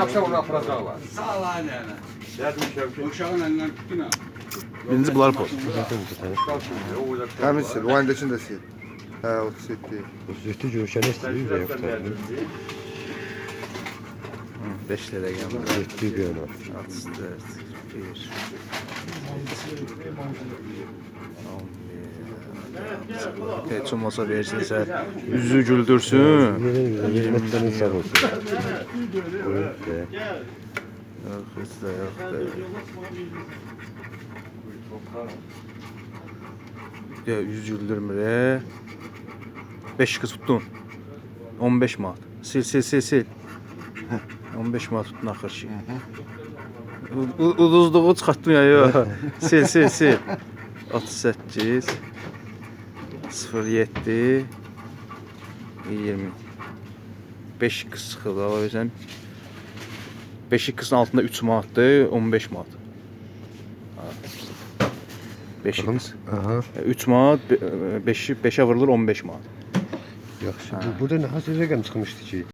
Akşam onu aparacaqlar. Sağ ol anne. Gəlmişəm ki, Uşağın elinden tutun ha. Birinci bunlar poz. Həmin sil, o öndəkini də sil. Hə, 37. Zühtü görüşəni istəyir də yox da. 5 lira gəlmir. Zühtü görünür. 64, 1. Heç olmasa versinsə üzü güldürsün. Hizmetdən sağ olsun. Yox, heç də yoxdur. Ya yüz güldürmür. 5 kız tutdun. 15 manat. Sil. 15 manat tutdun axır ki. Uduzluğu çıxartdın ya, yox. Sil. 38 07 20 5 kız çıxıldı. Ala versən 5 kızın altında 3 manatdır, 15 manat. 5 kız. Aha. 3 manat, 5'e vurulur 15 manat. Yaxşı. Burada nə hasar rəqəm çıxmışdı ki?